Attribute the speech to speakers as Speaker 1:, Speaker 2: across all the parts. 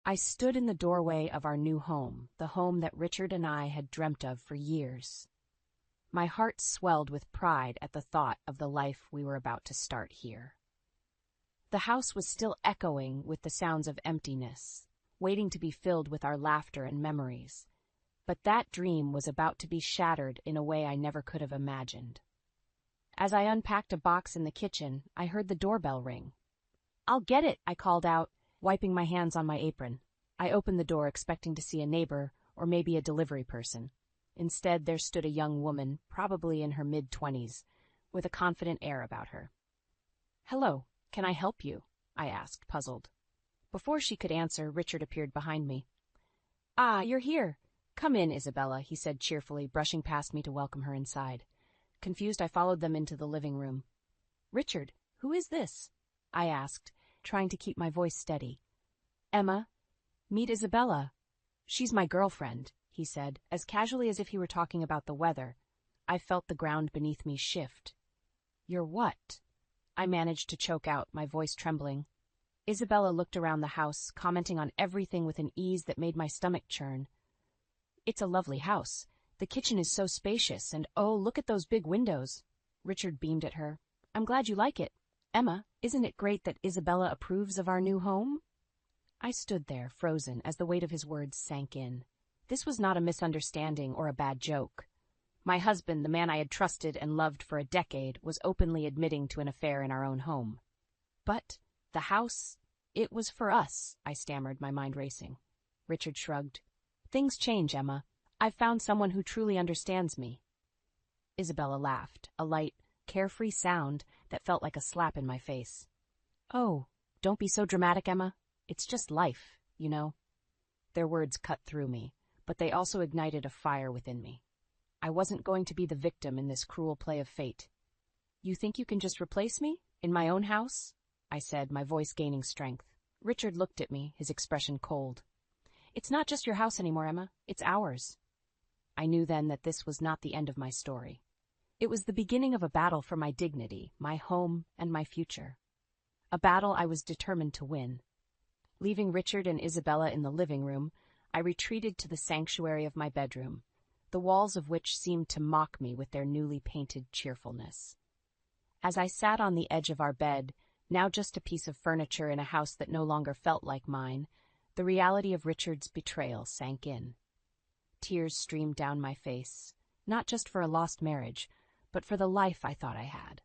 Speaker 1: I stood in the doorway of our new home, the home that Richard and I had dreamt of for years. My heart swelled with pride at the thought of the life we were about to start here. The house was still echoing with the sounds of emptiness, waiting to be filled with our laughter and memories. But that dream was about to be shattered in a way I never could have imagined. As I unpacked a box in the kitchen, I heard the doorbell ring. "I'll get it," I called out, wiping my hands on my apron. I opened the door expecting to see a neighbor or maybe a delivery person. Instead, there stood a young woman, probably in her mid-20s, with a confident air about her. "Hello, can I help you?" I asked, puzzled. Before she could answer, Richard appeared behind me. "Ah, you're here. Come in, Isabella," he said cheerfully, brushing past me to welcome her inside. Confused, I followed them into the living room. "Richard, who is this?" I asked, trying to keep my voice steady. "Emma, meet Isabella. She's my girlfriend," he said, as casually as if he were talking about the weather. I felt the ground beneath me shift. "You're what?" I managed to choke out, my voice trembling. Isabella looked around the house, commenting on everything with an ease that made my stomach churn. "It's a lovely house. The kitchen is so spacious, and oh, look at those big windows." Richard beamed at her. "I'm glad you like it. Emma, isn't it great that Isabella approves of our new home?" I stood there, frozen, as the weight of his words sank in. This was not a misunderstanding or a bad joke. My husband, the man I had trusted and loved for a decade, was openly admitting to an affair in our own home. "But the house, it was for us," I stammered, my mind racing. Richard shrugged. "Things change, Emma. I've found someone who truly understands me." Isabella laughed, a light, carefree sound that felt like a slap in my face. "Oh, don't be so dramatic, Emma. It's just life, you know." Their words cut through me, but they also ignited a fire within me. I wasn't going to be the victim in this cruel play of fate. "You think you can just replace me? In my own house?" I said, my voice gaining strength. Richard looked at me, his expression cold. "It's not just your house anymore, Emma. It's ours." I knew then that this was not the end of my story. It was the beginning of a battle for my dignity, my home, and my future. A battle I was determined to win. Leaving Richard and Isabella in the living room, I retreated to the sanctuary of my bedroom, the walls of which seemed to mock me with their newly painted cheerfulness. As I sat on the edge of our bed, now just a piece of furniture in a house that no longer felt like mine, the reality of Richard's betrayal sank in. Tears streamed down my face, not just for a lost marriage, but for the life I thought I had.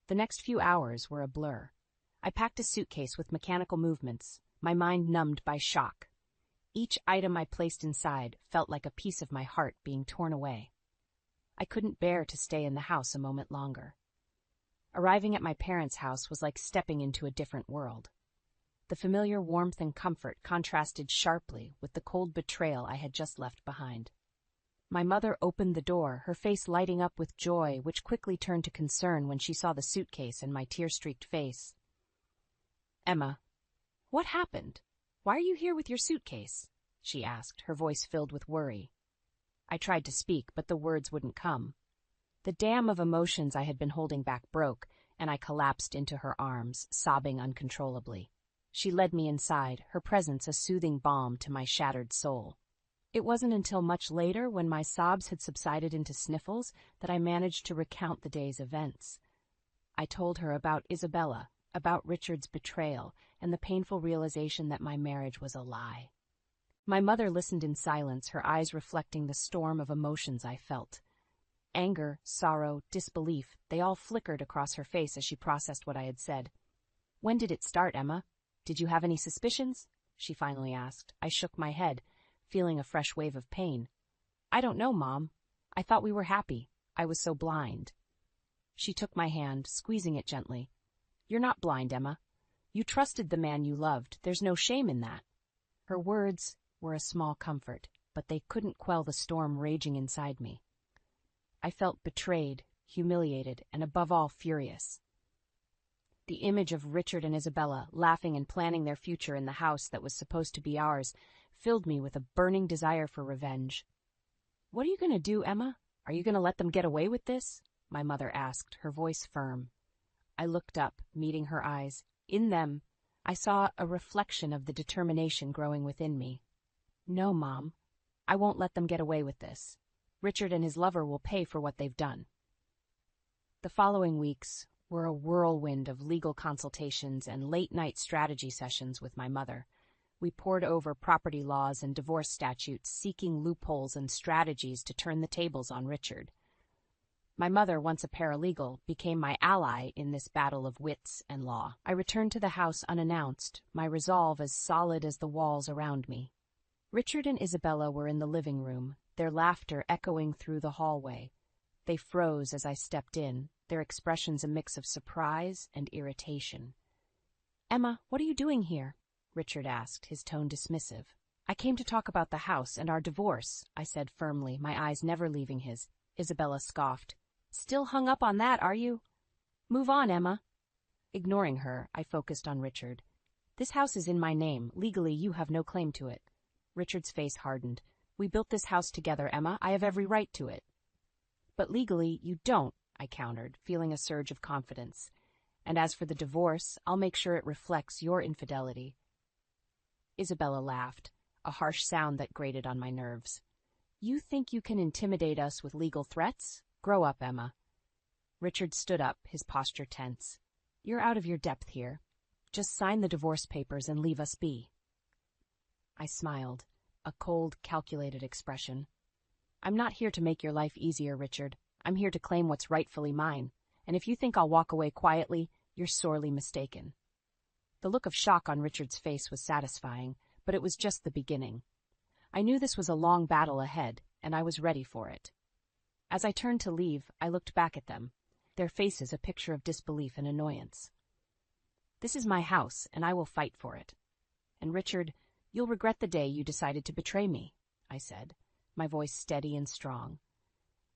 Speaker 1: The next few hours were a blur. I packed a suitcase with mechanical movements, my mind numbed by shock. Each item I placed inside felt like a piece of my heart being torn away. I couldn't bear to stay in the house a moment longer. Arriving at my parents' house was like stepping into a different world. The familiar warmth and comfort contrasted sharply with the cold betrayal I had just left behind. My mother opened the door, her face lighting up with joy, which quickly turned to concern when she saw the suitcase and my tear-streaked face. "Emma, what happened? Why are you here with your suitcase?" she asked, her voice filled with worry. I tried to speak, but the words wouldn't come. The dam of emotions I had been holding back broke, and I collapsed into her arms, sobbing uncontrollably. She led me inside, her presence a soothing balm to my shattered soul. It wasn't until much later, when my sobs had subsided into sniffles, that I managed to recount the day's events. I told her about Isabella, about Richard's betrayal, and the painful realization that my marriage was a lie. My mother listened in silence, her eyes reflecting the storm of emotions I felt. Anger, sorrow, disbelief, they all flickered across her face as she processed what I had said. "When did it start, Emma? Did you have any suspicions?" she finally asked. I shook my head, feeling a fresh wave of pain. "I don't know, Mom. I thought we were happy. I was so blind." She took my hand, squeezing it gently. "You're not blind, Emma. You trusted the man you loved. There's no shame in that." Her words were a small comfort, but they couldn't quell the storm raging inside me. I felt betrayed, humiliated, and above all furious. The image of Richard and Isabella laughing and planning their future in the house that was supposed to be ours filled me with a burning desire for revenge. "What are you going to do, Emma? Are you going to let them get away with this?" my mother asked, her voice firm. I looked up, meeting her eyes. In them, I saw a reflection of the determination growing within me. No, Mom. I won't let them get away with this. Richard and his lover will pay for what they've done. The following weeks were a whirlwind of legal consultations and late-night strategy sessions with my mother. We pored over property laws and divorce statutes, seeking loopholes and strategies to turn the tables on Richard. My mother, once a paralegal, became my ally in this battle of wits and law. I returned to the house unannounced, my resolve as solid as the walls around me. Richard and Isabella were in the living room, their laughter echoing through the hallway. They froze as I stepped in, their expressions a mix of surprise and irritation. "Emma, what are you doing here?" Richard asked, his tone dismissive. "I came to talk about the house and our divorce," I said firmly, my eyes never leaving his. Isabella scoffed. "Still hung up on that, are you? Move on, Emma." Ignoring her, I focused on Richard. "This house is in my name. Legally, you have no claim to it." Richard's face hardened. "We built this house together, Emma. I have every right to it." "But legally, you don't," I countered, feeling a surge of confidence. "And as for the divorce, I'll make sure it reflects your infidelity." Isabella laughed, a harsh sound that grated on my nerves. "You think you can intimidate us with legal threats? Grow up, Emma." Richard stood up, his posture tense. "You're out of your depth here. Just sign the divorce papers and leave us be." I smiled, a cold, calculated expression. "I'm not here to make your life easier, Richard. I'm here to claim what's rightfully mine, and if you think I'll walk away quietly, you're sorely mistaken." The look of shock on Richard's face was satisfying, but it was just the beginning. I knew this was a long battle ahead, and I was ready for it. As I turned to leave, I looked back at them, their faces a picture of disbelief and annoyance. "This is my house, and I will fight for it. And Richard, you'll regret the day you decided to betray me," I said, my voice steady and strong.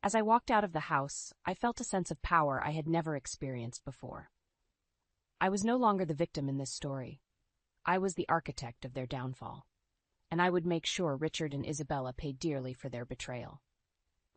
Speaker 1: As I walked out of the house, I felt a sense of power I had never experienced before. I was no longer the victim in this story. I was the architect of their downfall, and I would make sure Richard and Isabella paid dearly for their betrayal.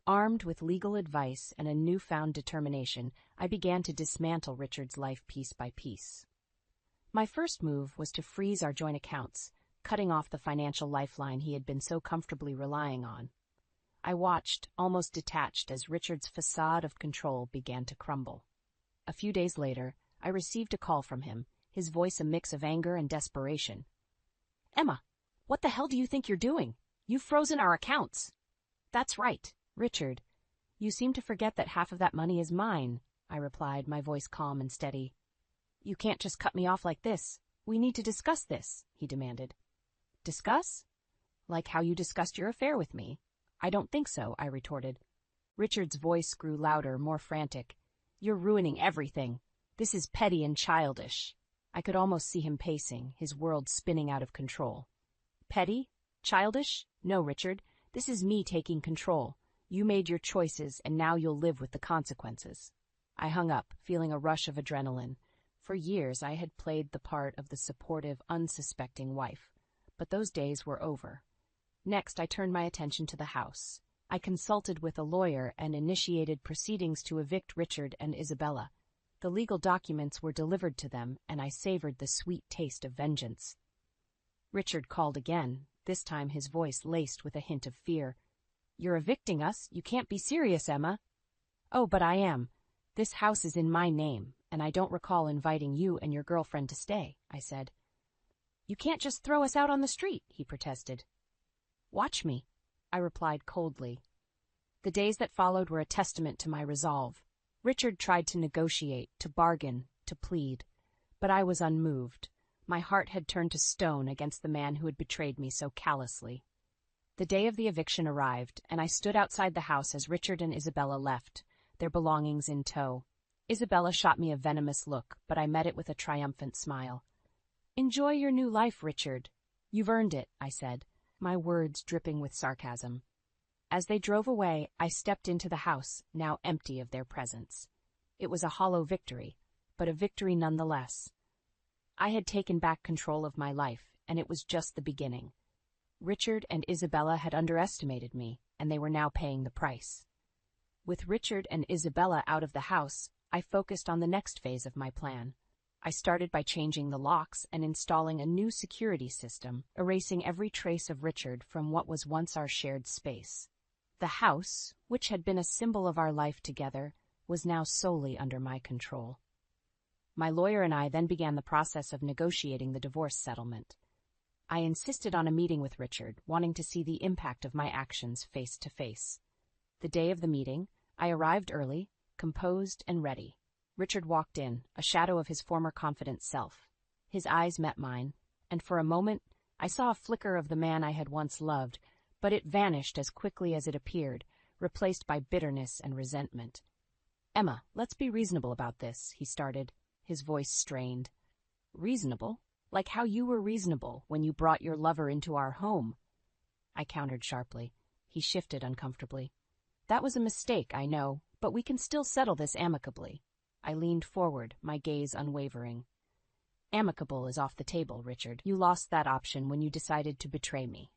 Speaker 1: Armed with legal advice and a newfound determination, I began to dismantle Richard's life piece by piece. My first move was to freeze our joint accounts, cutting off the financial lifeline he had been so comfortably relying on. I watched, almost detached, as Richard's facade of control began to crumble. A few days later, I received a call from him, his voice a mix of anger and desperation. "Emma, what the hell do you think you're doing? You've frozen our accounts." "That's right, Richard. You seem to forget that half of that money is mine," I replied, my voice calm and steady. "You can't just cut me off like this. We need to discuss this," he demanded. "Discuss? Like how you discussed your affair with me?" "I don't think so," I retorted. Richard's voice grew louder, more frantic. "You're ruining everything. This is petty and childish." I could almost see him pacing, his world spinning out of control. "Petty? Childish? No, Richard. This is me taking control. You made your choices, and now you'll live with the consequences." I hung up, feeling a rush of adrenaline. For years I had played the part of the supportive, unsuspecting wife, but those days were over. Next, I turned my attention to the house. I consulted with a lawyer and initiated proceedings to evict Richard and Isabella. The legal documents were delivered to them, and I savored the sweet taste of vengeance. Richard called again, this time his voice laced with a hint of fear. "You're evicting us? You can't be serious, Emma." "Oh, but I am. This house is in my name, and I don't recall inviting you and your girlfriend to stay," I said. "You can't just throw us out on the street," he protested. "Watch me," I replied coldly. The days that followed were a testament to my resolve. Richard tried to negotiate, to bargain, to plead, but I was unmoved. My heart had turned to stone against the man who had betrayed me so callously. The day of the eviction arrived, and I stood outside the house as Richard and Isabella left, their belongings in tow. Isabella shot me a venomous look, but I met it with a triumphant smile. "Enjoy your new life, Richard. You've earned it," I said, my words dripping with sarcasm. As they drove away, I stepped into the house, now empty of their presence. It was a hollow victory, but a victory nonetheless. I had taken back control of my life, and it was just the beginning. Richard and Isabella had underestimated me, and they were now paying the price. With Richard and Isabella out of the house, I focused on the next phase of my plan. I started by changing the locks and installing a new security system, erasing every trace of Richard from what was once our shared space. The house, which had been a symbol of our life together, was now solely under my control. My lawyer and I then began the process of negotiating the divorce settlement. I insisted on a meeting with Richard, wanting to see the impact of my actions face to face. The day of the meeting, I arrived early, composed and ready. Richard walked in, a shadow of his former confident self. His eyes met mine, and for a moment I saw a flicker of the man I had once loved, but it vanished as quickly as it appeared, replaced by bitterness and resentment. "Emma, let's be reasonable about this," he started, his voice strained. "Reasonable? Like how you were reasonable when you brought your lover into our home." I countered sharply. He shifted uncomfortably. "That was a mistake, I know, but we can still settle this amicably." I leaned forward, my gaze unwavering. "Amicable is off the table, Richard. You lost that option when you decided to betray me."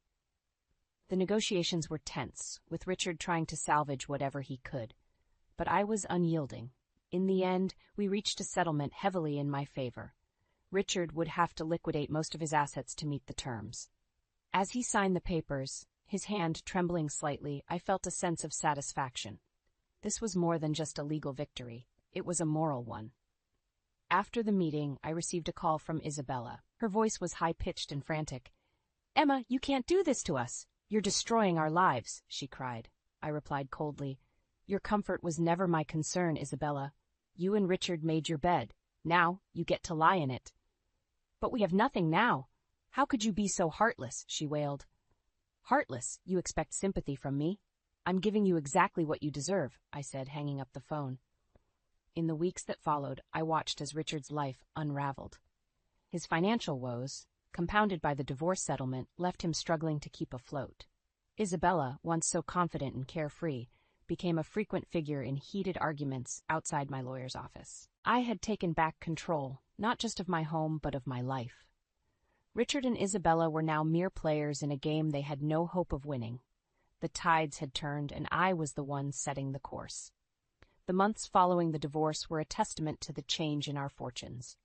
Speaker 1: The negotiations were tense, with Richard trying to salvage whatever he could. But I was unyielding. In the end, we reached a settlement heavily in my favor. Richard would have to liquidate most of his assets to meet the terms. As he signed the papers, his hand trembling slightly, I felt a sense of satisfaction. This was more than just a legal victory. It was a moral one. After the meeting, I received a call from Isabella. Her voice was high-pitched and frantic. "Emma, you can't do this to us. You're destroying our lives," she cried. I replied coldly, "Your comfort was never my concern, Isabella. You and Richard made your bed. Now you get to lie in it." "But we have nothing now. How could you be so heartless?" she wailed. "Heartless? You expect sympathy from me? I'm giving you exactly what you deserve," I said, hanging up the phone. In the weeks that followed, I watched as Richard's life unraveled. His financial woes, compounded by the divorce settlement, left him struggling to keep afloat. Isabella, once so confident and carefree, became a frequent figure in heated arguments outside my lawyer's office. I had taken back control, not just of my home, but of my life. Richard and Isabella were now mere players in a game they had no hope of winning. The tides had turned, and I was the one setting the course. The months following the divorce were a testament to the change in our fortunes.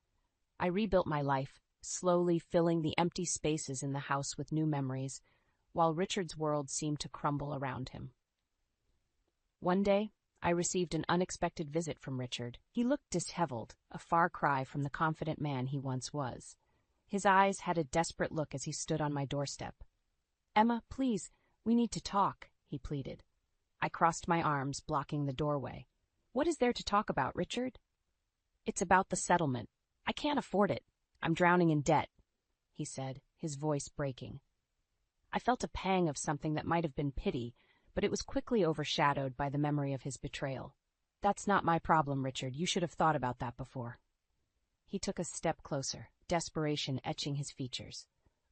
Speaker 1: I rebuilt my life, slowly filling the empty spaces in the house with new memories, while Richard's world seemed to crumble around him. One day, I received an unexpected visit from Richard. He looked disheveled, a far cry from the confident man he once was. His eyes had a desperate look as he stood on my doorstep. "Emma, please, we need to talk," he pleaded. I crossed my arms, blocking the doorway. "What is there to talk about, Richard?" "It's about the settlement. I can't afford it. I'm drowning in debt," he said, his voice breaking. I felt a pang of something that might have been pity, but it was quickly overshadowed by the memory of his betrayal. "That's not my problem, Richard. You should have thought about that before." He took a step closer, desperation etching his features.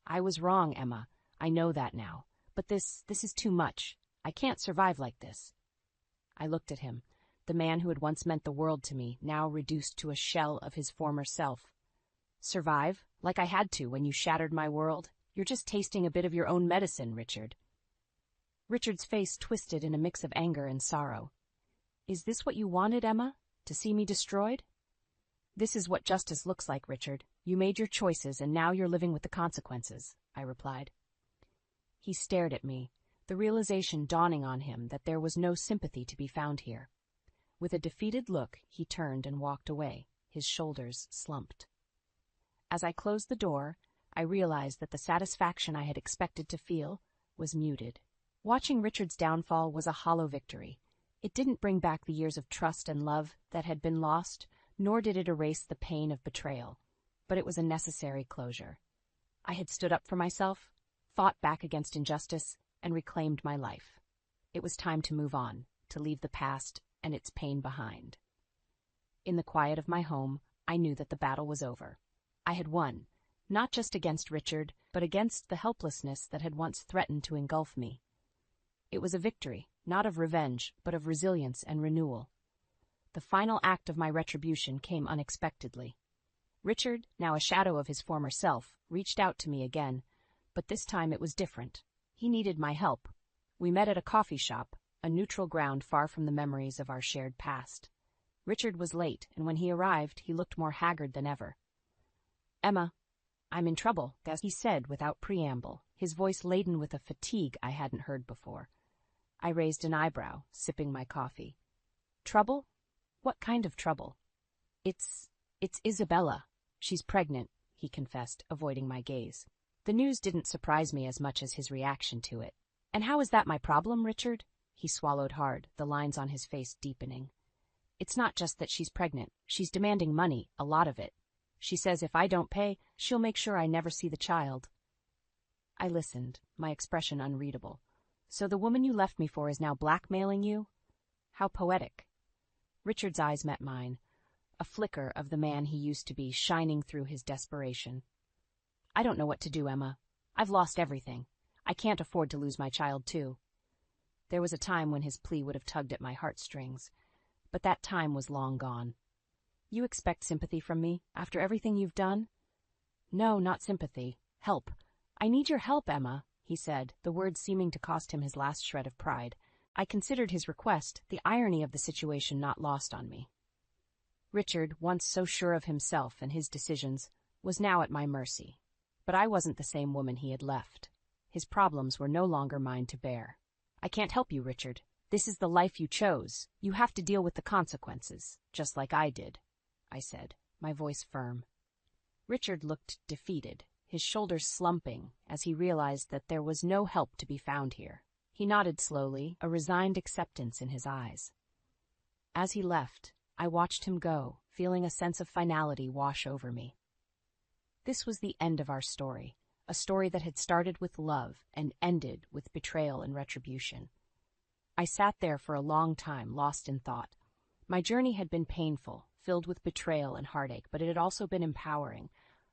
Speaker 1: "I was wrong, Emma. I know that now. But this is too much. I can't survive like this." I looked at him, the man who had once meant the world to me, now reduced to a shell of his former self. "Survive? Like I had to when you shattered my world? You're just tasting a bit of your own medicine, Richard." Richard's face twisted in a mix of anger and sorrow. "Is this what you wanted, Emma? To see me destroyed?" "This is what justice looks like, Richard. You made your choices, and now you're living with the consequences," I replied. He stared at me, the realization dawning on him that there was no sympathy to be found here. With a defeated look, he turned and walked away, his shoulders slumped. As I closed the door, I realized that the satisfaction I had expected to feel was muted. Watching Richard's downfall was a hollow victory. It didn't bring back the years of trust and love that had been lost, nor did it erase the pain of betrayal, but it was a necessary closure. I had stood up for myself, fought back against injustice, and reclaimed my life. It was time to move on, to leave the past and its pain behind. In the quiet of my home, I knew that the battle was over. I had won, not just against Richard, but against the helplessness that had once threatened to engulf me. It was a victory, not of revenge, but of resilience and renewal. The final act of my retribution came unexpectedly. Richard, now a shadow of his former self, reached out to me again, but this time it was different. He needed my help. We met at a coffee shop, a neutral ground far from the memories of our shared past. Richard was late, and when he arrived, he looked more haggard than ever. "Emma, I'm in trouble," he said without preamble, his voice laden with a fatigue I hadn't heard before. I raised an eyebrow, sipping my coffee. "Trouble? What kind of trouble?" It's Isabella. She's pregnant," he confessed, avoiding my gaze. The news didn't surprise me as much as his reaction to it. "And how is that my problem, Richard?" He swallowed hard, the lines on his face deepening. "It's not just that she's pregnant. She's demanding money, a lot of it. She says if I don't pay, she'll make sure I never see the child." I listened, my expression unreadable. "So the woman you left me for is now blackmailing you? How poetic." Richard's eyes met mine, a flicker of the man he used to be shining through his desperation. "I don't know what to do, Emma. I've lost everything. I can't afford to lose my child, too." There was a time when his plea would have tugged at my heartstrings, but that time was long gone. "You expect sympathy from me, after everything you've done?" "No, not sympathy. Help. I need your help, Emma," he said, the words seeming to cost him his last shred of pride. I considered his request, the irony of the situation not lost on me. Richard, once so sure of himself and his decisions, was now at my mercy. But I wasn't the same woman he had left. His problems were no longer mine to bear. "I can't help you, Richard. This is the life you chose. You have to deal with the consequences, just like I did," I said, my voice firm. Richard looked defeated, his shoulders slumping as he realized that there was no help to be found here. He nodded slowly, a resigned acceptance in his eyes. As he left, I watched him go, feeling a sense of finality wash over me. This was the end of our story, a story that had started with love and ended with betrayal and retribution. I sat there for a long time, lost in thought. My journey had been painful, filled with betrayal and heartache, but it had also been empowering.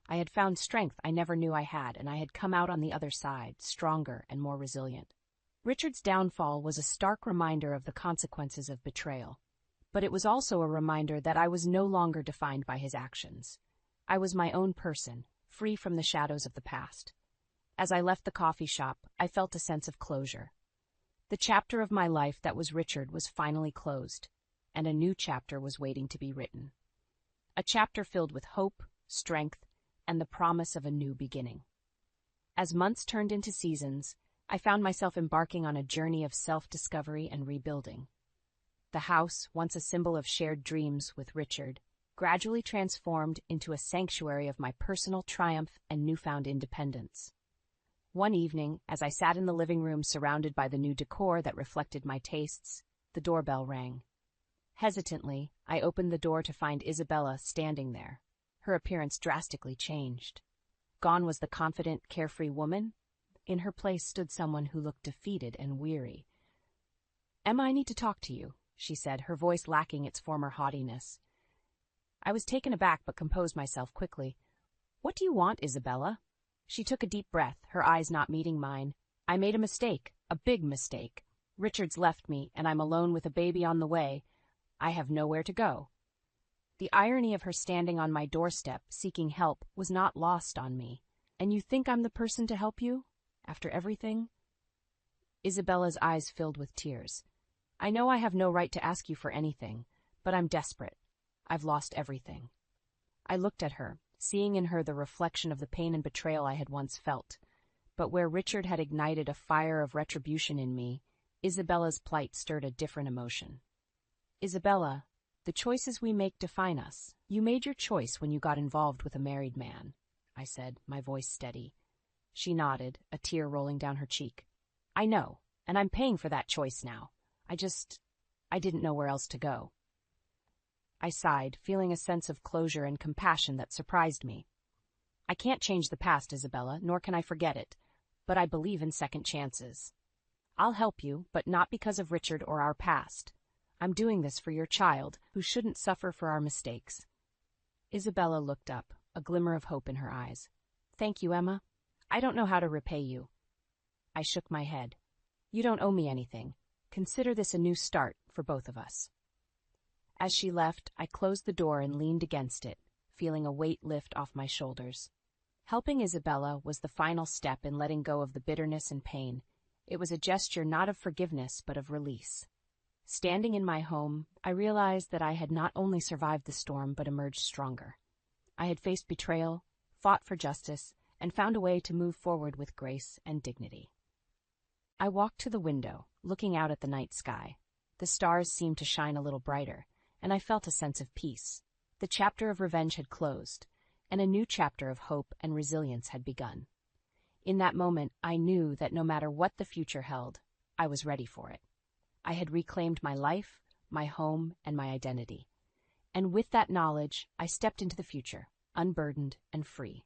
Speaker 1: I had found strength I never knew I had, and I had come out on the other side, stronger and more resilient. Richard's downfall was a stark reminder of the consequences of betrayal, but it was also a reminder that I was no longer defined by his actions. I was my own person, free from the shadows of the past. As I left the coffee shop, I felt a sense of closure. The chapter of my life that was Richard was finally closed, and a new chapter was waiting to be written. A chapter filled with hope, strength, and the promise of a new beginning. As months turned into seasons, I found myself embarking on a journey of self-discovery and rebuilding. The house, once a symbol of shared dreams with Richard, gradually transformed into a sanctuary of my personal triumph and newfound independence. One evening, as I sat in the living room surrounded by the new decor that reflected my tastes, the doorbell rang. Hesitantly, I opened the door to find Isabella standing there. Her appearance drastically changed. Gone was the confident, carefree woman. In her place stood someone who looked defeated and weary. "Emma, I need to talk to you," she said, her voice lacking its former haughtiness. I was taken aback but composed myself quickly. "What do you want, Isabella?" She took a deep breath, her eyes not meeting mine. "I made a mistake, a big mistake. Richard's left me, and I'm alone with a baby on the way. I have nowhere to go." The irony of her standing on my doorstep, seeking help, was not lost on me. "And you think I'm the person to help you? After everything?" Isabella's eyes filled with tears. "I know I have no right to ask you for anything, but I'm desperate. I've lost everything." I looked at her, seeing in her the reflection of the pain and betrayal I had once felt. But where Richard had ignited a fire of retribution in me, Isabella's plight stirred a different emotion. "Isabella, the choices we make define us. You made your choice when you got involved with a married man," I said, my voice steady. She nodded, a tear rolling down her cheek. "I know, and I'm paying for that choice now. I didn't know where else to go." I sighed, feeling a sense of closure and compassion that surprised me. "I can't change the past, Isabella, nor can I forget it, but I believe in second chances. I'll help you, but not because of Richard or our past. I'm doing this for your child, who shouldn't suffer for our mistakes." Isabella looked up, a glimmer of hope in her eyes. "Thank you, Emma. I don't know how to repay you." I shook my head. "You don't owe me anything. Consider this a new start for both of us." As she left, I closed the door and leaned against it, feeling a weight lift off my shoulders. Helping Isabella was the final step in letting go of the bitterness and pain. It was a gesture not of forgiveness but of release. Standing in my home, I realized that I had not only survived the storm but emerged stronger. I had faced betrayal, fought for justice, and found a way to move forward with grace and dignity. I walked to the window, looking out at the night sky. The stars seemed to shine a little brighter, and I felt a sense of peace. The chapter of revenge had closed, and a new chapter of hope and resilience had begun. In that moment, I knew that no matter what the future held, I was ready for it. I had reclaimed my life, my home, and my identity. And with that knowledge, I stepped into the future, unburdened and free.